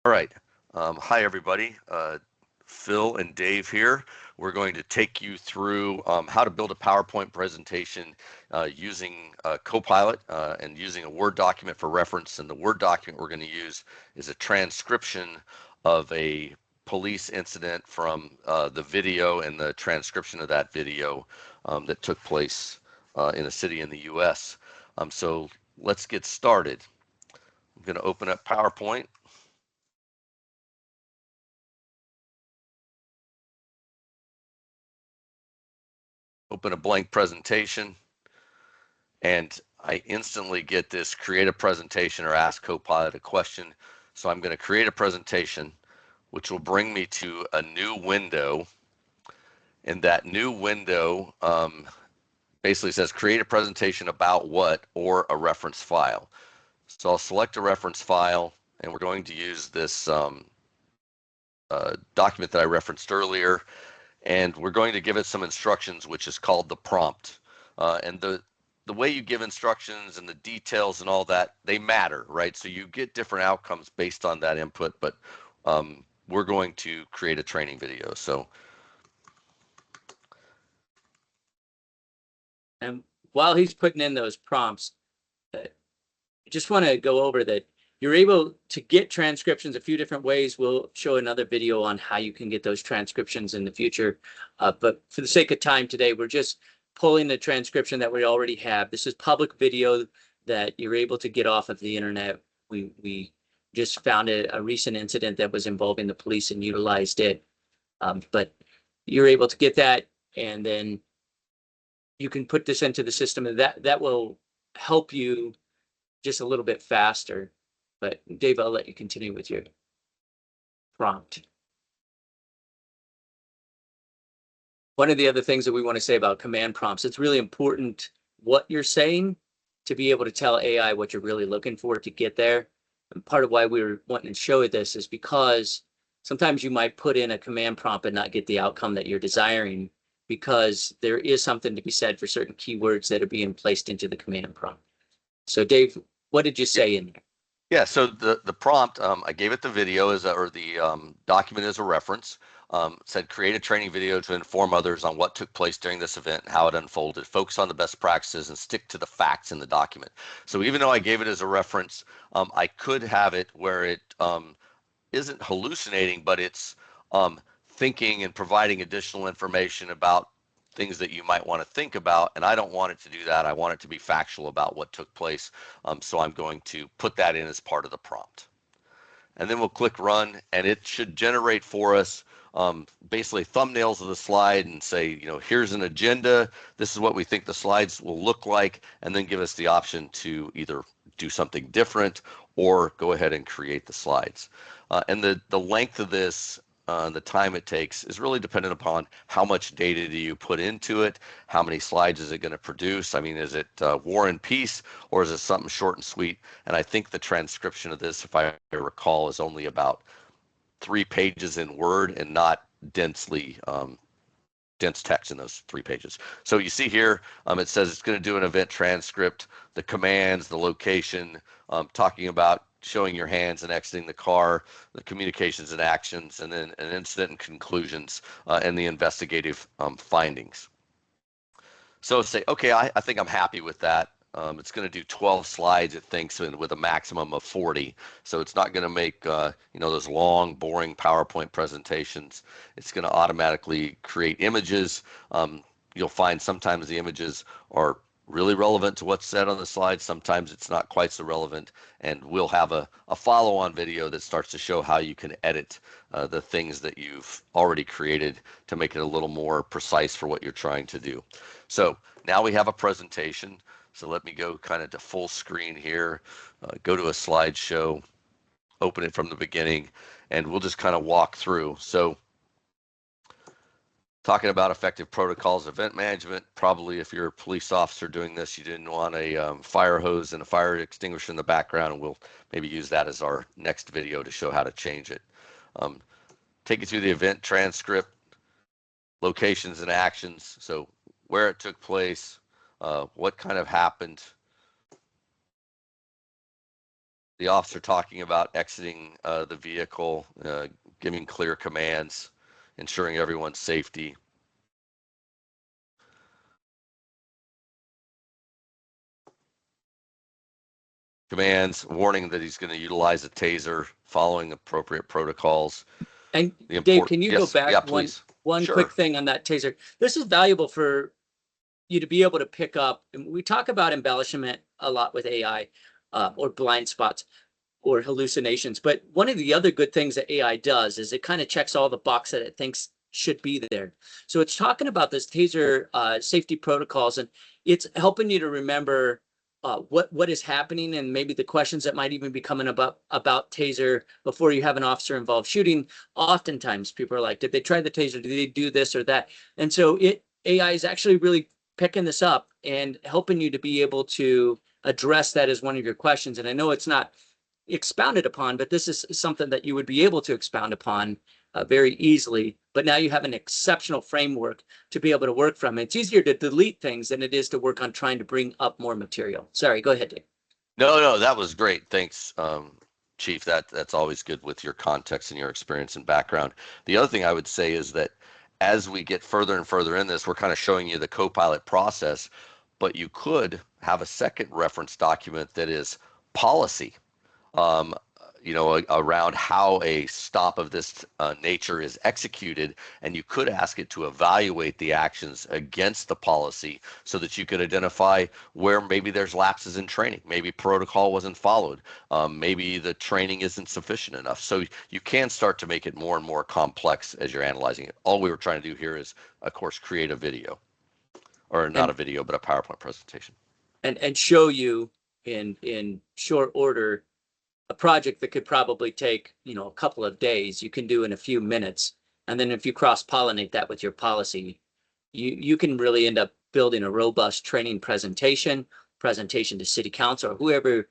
All right. Hi, everybody. Phil and Dave here. We're going to take you through how to build a PowerPoint presentation using Copilot and using a Word document for reference. And the Word document we're going to use is a transcription of a police incident from the video and the transcription of that video that took place in a city in the U.S. So let's get started. I'm going to open up PowerPoint. Open a blank presentation, and I instantly get this create a presentation or ask Copilot a question. So I'm going to create a presentation, which will bring me to a new window. And that new window basically says create a presentation about what or a reference file. So I'll select a reference file, and we're going to use this document that I referenced earlier, and we're going to give it some instructions, which is called the prompt. And the way you give instructions and the details and all that, they matter, right? So you get different outcomes based on that input, but we're going to create a training video. So, And while he's putting in those prompts, I just want to go over that you're able to get transcriptions a few different ways. We'll show another video on how you can get those transcriptions in the future. But for the sake of time today, we're just pulling the transcription that we already have. This is public video that you're able to get off of the internet. We just found a recent incident that was involving the police and utilized it. But you're able to get that, and then you can put this into the system, and that will help you just a little bit faster. But Dave, I'll let you continue with your prompt. One of the other things that we want to say about command prompts, it's really important what you're saying to be able to tell AI what you're really looking for to get there. And part of why we were wanting to show this is because sometimes you might put in a command prompt and not get the outcome that you're desiring, because there is something to be said for certain keywords that are being placed into the command prompt. So Dave, what did you say in there? yeah, so the prompt, I gave it the video or the document as a reference. Said create a training video to inform others on what took place during this event and how it unfolded. Focus on the best practices and stick to the facts in the document. So even though I gave it as a reference, I could have it where it isn't hallucinating, but it's thinking and providing additional information about things that you might want to think about. And I don't want it to do that. I want it to be factual about what took place. So I'm going to put that in as part of the prompt. And then we'll click run, and it should generate for us basically thumbnails of the slide and say, you know, here's an agenda. This is what we think the slides will look like, and then give us the option to either do something different or go ahead and create the slides. And the length of this, the time it takes, is really dependent upon how much data do you put into it, how many slides is it going to produce. I mean, is it War and Peace, or is it something short and sweet? And I think the transcription of this, if I recall, is only about 3 pages in Word and not densely dense text in those 3 pages. So you see here, it says it's going to do an event transcript, the commands, the location, talking about showing your hands and exiting the car, the communications and actions, and then an incident and conclusions, and the investigative findings. So say, okay, I think I'm happy with that. It's going to do 12 slides, it thinks, with a maximum of 40. So it's not going to make those long, boring PowerPoint presentations. It's going to automatically create images. You'll find sometimes the images are really relevant to what's said on the slide. Sometimes it's not quite so relevant, and we'll have a follow-on video that starts to show how you can edit the things that you've already created to make it a little more precise for what you're trying to do. So now we have a presentation. So let me go kind of to full screen here, go to a slideshow, open it from the beginning, and we'll just kind of walk through. So talking about effective protocols, event management, probably if you're a police officer doing this, you didn't want a fire hose and a fire extinguisher in the background, and we'll maybe use that as our next video to show how to change it. Take you through the event transcript, locations and actions, so where it took place, what kind of happened, the officer talking about exiting the vehicle, giving clear commands, ensuring everyone's safety. Commands, warning that he's going to utilize a taser, following appropriate protocols. And Dave, can you go Yes, back yeah, please. one Sure. quick thing on that taser? This is valuable for you to be able to pick up. And we talk about embellishment a lot with AI, or blind spots or hallucinations. But one of the other good things that AI does is it kind of checks all the boxes that it thinks should be there. So it's talking about this taser safety protocols, and it's helping you to remember what is happening, and maybe the questions that might even be coming about taser before you have an officer involved shooting. Oftentimes people are like, did they try the taser? Did they do this or that? And so AI is actually really picking this up and helping you to be able to address that as one of your questions. And I know it's not expounded upon, but this is something that you would be able to expound upon very easily. But now you have an exceptional framework to be able to work from. It's easier to delete things than it is to work on trying to bring up more material. Sorry, go ahead, Dave. No, that was great. Thanks, Chief. That's always good with your context and your experience and background. The other thing I would say is that as we get further and further in this, we're kind of showing you the Copilot process, but you could have a second reference document that is policy. Um, around how a stop of this nature is executed, and you could ask it to evaluate the actions against the policy so that you could identify where maybe there's lapses in training, maybe protocol wasn't followed, maybe the training isn't sufficient enough. So you can start to make it more and more complex as you're analyzing it. All we were trying to do here is, of course, create a video, or not a video, but a PowerPoint presentation. And show you in short order a project that could probably take, a couple of days, you can do in a few minutes. And then if you cross-pollinate that with your policy, you can really end up building a robust training presentation to city council or whoever,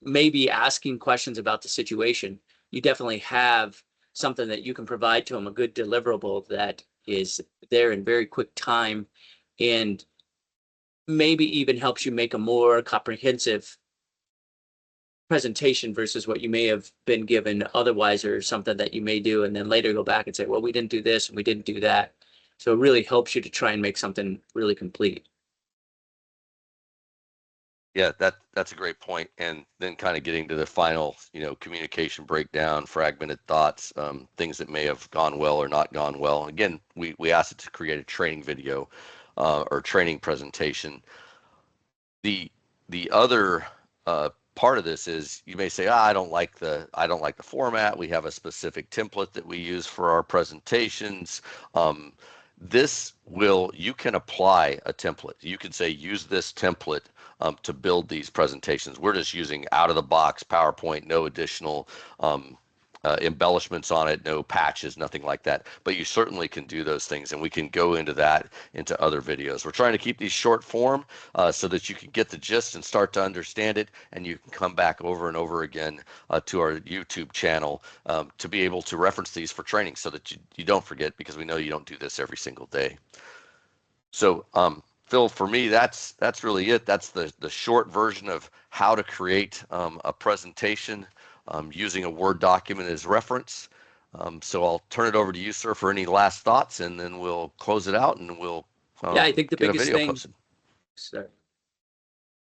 may be asking questions about the situation. You definitely have something that you can provide to them, a good deliverable that is there in very quick time, and maybe even helps you make a more comprehensive presentation versus what you may have been given otherwise, or something that you may do and then later go back and say, well, we didn't do this and we didn't do that. So it really helps you to try and make something really complete. Yeah, that's a great point. And then kind of getting to the final, communication breakdown, fragmented thoughts, things that may have gone well or not gone well. Again, we asked it to create a training video or training presentation. The other part of this is you may say, I don't like the format. We have a specific template that we use for our presentations. You can apply a template. You can say, use this template to build these presentations. We're just using out of the box PowerPoint, no additional embellishments on it, no patches, nothing like that. But you certainly can do those things, and we can go into other videos. We're trying to keep these short form so that you can get the gist and start to understand it, and you can come back over and over again to our YouTube channel to be able to reference these for training so that you don't forget, because we know you don't do this every single day. So Phil, for me, that's really it. That's the short version of how to create a presentation using a Word document as reference. So I'll turn it over to you, sir, for any last thoughts, and then we'll close it out, and we'll I think the get biggest a video thing. posted. Sorry.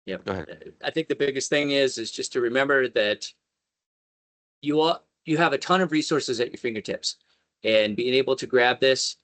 Yeah. Go ahead. I think the biggest thing is just to remember that you have a ton of resources at your fingertips, and being able to grab this,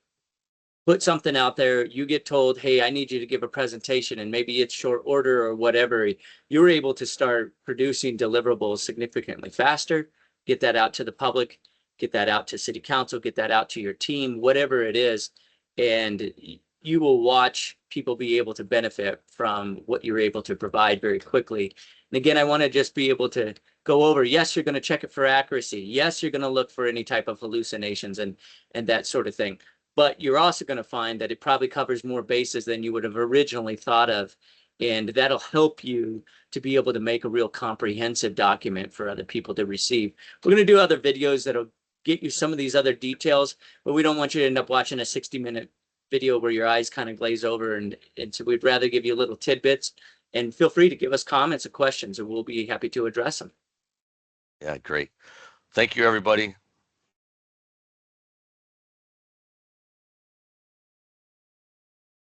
put something out there, you get told, hey, I need you to give a presentation, and maybe it's short order or whatever, you're able to start producing deliverables significantly faster, get that out to the public, get that out to city council, get that out to your team, whatever it is. And you will watch people be able to benefit from what you're able to provide very quickly. And again, I want to just be able to go over, yes, you're going to check it for accuracy. Yes, you're going to look for any type of hallucinations and that sort of thing. But you're also going to find that it probably covers more bases than you would have originally thought of. And that'll help you to be able to make a real comprehensive document for other people to receive. We're going to do other videos that'll get you some of these other details, but we don't want you to end up watching a 60-minute video where your eyes kind of glaze over. And so we'd rather give you little tidbits, and feel free to give us comments or questions, and we'll be happy to address them. Yeah, great. Thank you, everybody.